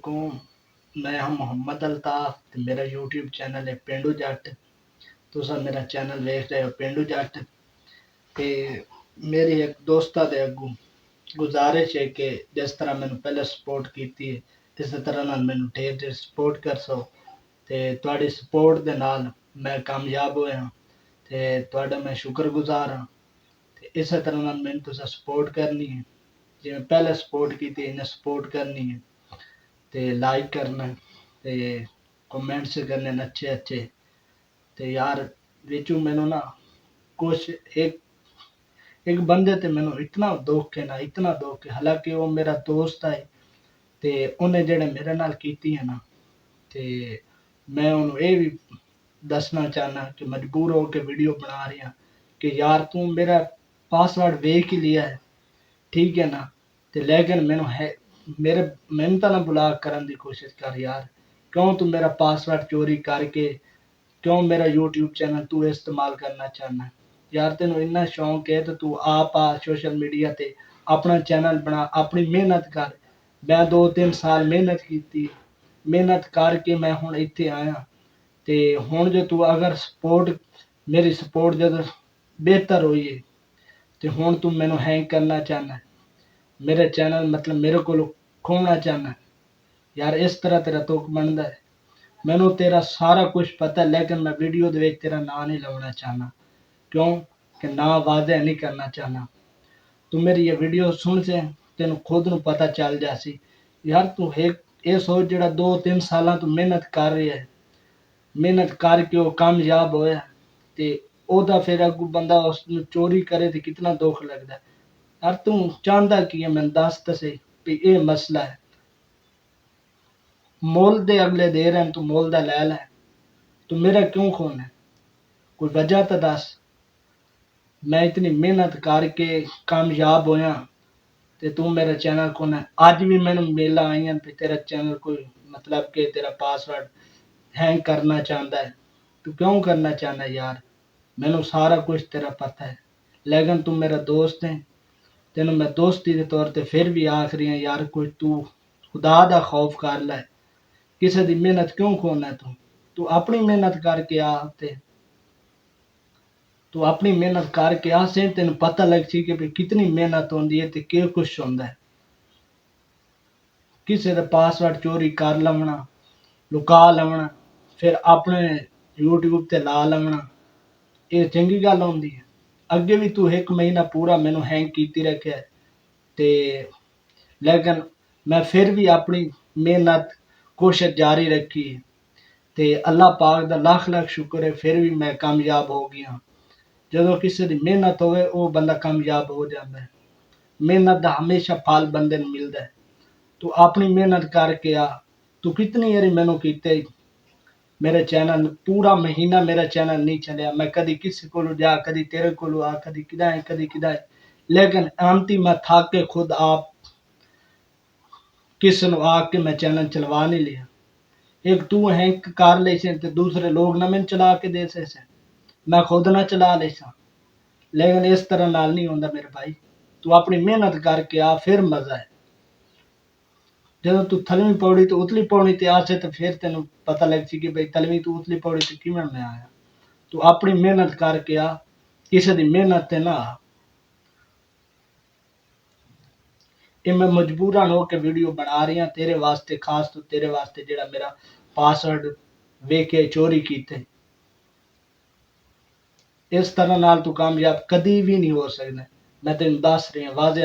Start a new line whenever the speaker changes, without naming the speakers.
वालेकुम। मैं हम मोहम्मद अल्ताफ ते मेरा यूट्यूब चैनल है पेंडू जट। तुसा मेरा चैनल वेख रहे हो पेंडू जट। ते मेरी एक दोस्ता दे अगू गुजारिश है कि जिस तरह मैंने पहले सपोर्ट की है इस तरह नाल मैनू ढेर ढेर सपोर्ट कर सो। ते तुहाडी सपोर्ट दे नाल मैं कामयाब होया ते तुहाडा मैं शुक्रगुजार हाँ। ते इस तरह नाल मैनू तुसा सपोर्ट करनी है, जिवें पहले सपोर्ट की इन्हें सपोर्ट करनी है। ते लाइक करना ते कमेंट्स करने न अच्छे अच्छे। ते यार विचू मैनू ना कुछ एक एक बंदे ते मैनू इतना दुख है ना, इतना दुख है, हालांकि वो मेरा दोस्त है ते उन्हें जेह्ड़े मेरे नाल कीती है ना, ते मैं उन्हें ये भी दसना चाहना कि मजबूर होकर वीडियो बना रही हूँ कि यार तू मेरा पासवर्ड वेख ही लिया है, ठीक है ना। ते लेकिन मैनू है मेरे मैनू तो ना ब्लॉक करने की कोशिश कर यार। क्यों तू मेरा पासवर्ड चोरी करके क्यों मेरा यूट्यूब चैनल तू इस्तेमाल करना चाहना है? यार तेन इन्ना शौक है तो तू आप आ सोशल मीडिया ते अपना चैनल बना, अपनी मेहनत कर। मैं 2-3 साल मेहनत की, मेहनत करके मैं हुण इत्थे आया ते हुण जो तू अगर सपोर्ट मेरी सपोर्ट जदों बेहतर होई है ते हुण तू मैनू हैंग करना चाहना है, मेरे चैनल मतलब मेरे को खोना चाहना है। यार इस तरह तेरा तुक बनता है। मैनू तेरा सारा कुछ पता है लेकिन मैं वीडियो दे विच तेरा नाम नहीं लवना चाहना। क्यों कि ना वादे नहीं करना चाहना। तू मेरी ये वीडियो सुन से तेन खुद नू पता चल जासी। यार तू एक ये सोच जेड़ा 2-3 साल तू मेहनत कर रही है, मेहनत करके वो कामयाब होया ते ओदा फिर अगू बंदा उसनू चोरी करे तो कितना दुख लगता है। यार तू चाहता की है मैनू दस तो सही भी ये मसला है। मोल दे अगले दे रहे हैं, तू मोल दा ले लै। तू मेरा क्यों खोना है? कोई वजह तो दस। मैं इतनी मेहनत करके कामयाब होया ते तू मेरा चैनल खोना है। अज भी मैनू मेला आईयां भी तेरा चैनल कोई मतलब कि तेरा पासवर्ड हैंग करना चाहता है। तू क्यों करना चाहना है यार? मैनू सारा कुछ तेरा पता है लेकिन तू मेरा दोस्त है। तेनू मैं दोस्ती के तौर ते फिर भी आख रही हूं यार कोई तू खुदा दा खौफ कर लै। किसी दी मेहनत क्यों खोना है तू? तू अपनी मेहनत करके आ ते तू अपनी मेहनत करके आ से तेन पता लग सी कि कितनी मेहनत होंदी है ते क्या कुछ होंदा है। किसी दा पासवर्ड चोरी कर लवना, लुका लवना, फिर अपने यूट्यूब ते ला लवना, ये चंगी गल होंदी है? अगे भी तू 1 महीना पूरा मैनू हैंग कीती रखिया है ते लेकिन मैं फिर भी अपनी मेहनत कोशिश जारी रखी है ते अल्लाह पाक दा लख लख शुक्र है फिर भी मैं कामयाब हो गया। ਜਦੋਂ ਕਿਸੇ ਦੀ ਮਿਹਨਤ ਹੋਵੇ ਉਹ ਬੰਦਾ ਕਾਮਯਾਬ ਹੋ ਜਾਂਦਾ ਹੈ। ਮਿਹਨਤ ਦਾ ਹਮੇਸ਼ਾ ਫਲ ਬੰਦੇ ਨੂੰ ਮਿਲਦਾ ਹੈ। ਤੂੰ ਆਪਣੀ ਮਿਹਨਤ ਕਰਕੇ ਆ। ਤੂੰ ਕਿਤਨੀ ਵਾਰੀ ਮੈਨੂੰ ਕੀਤੇ मेरे चैनल पूरा महीना मेरा चैनल नहीं चलिया। मैं कदी किसी को जा, कदी तेरे को आ, कदी किदा है, कदी किदा है, लेकिन आमती मैं थक के खुद आप किस नु आके मैं चैनल चलवा नहीं लिया। एक तू हैंक कर ले से ते दूसरे लोग ना मैंने चला के दे से मैं खुद ना चला ले सा। लेकिन इस तरह नाल नहीं होंदा मेरे भाई। तू अपनी मेहनत करके आ फिर मजा है। ਜਦੋਂ ਤੂੰ ਥਲਵੀਂ ਪੌੜੀ ਤੋਂ ਉਤਲੀ ਪੌੜੀ ਤੇ ਆਸੇ ਤੇ ਫਿਰ ਤੈਨੂੰ ਪਤਾ ਲੱਗ ਸੀ ਕਿ ਬਈ ਥਲਵੀਂ ਤੋਂ ਉਤਲੀ ਪੌੜੀ ਤੇ ਕਿਵੇਂ ਮੈਂ ਆਇਆ। ਤੂੰ ਆਪਣੀ ਮਿਹਨਤ ਕਰਕੇ ਆ, ਕਿਸੇ ਦੀ ਮਿਹਨਤ ਤੇ ਨਾ ਆ। ਇਹ ਮੈਂ ਮਜਬੂਰਨ ਹੋ ਕੇ ਵੀਡੀਓ ਬਣਾ ਰਹੀ ਹਾਂ ਤੇਰੇ ਵਾਸਤੇ, ਖਾਸ ਤੋਂ ਤੇਰੇ ਵਾਸਤੇ ਜਿਹੜਾ ਮੇਰਾ ਪਾਸਵਰਡ ਵੇਖ ਕੇ ਚੋਰੀ ਕੀਤੇ। ਇਸ ਤਰ੍ਹਾਂ ਨਾਲ ਤੂੰ ਕਾਮਯਾਬ ਕਦੀ ਵੀ ਨਹੀਂ ਹੋ ਸਕਦਾ। ਮੈਂ ਤੈਨੂੰ ਦੱਸ ਰਿਹਾ ਵਾਜ਼ਿਹ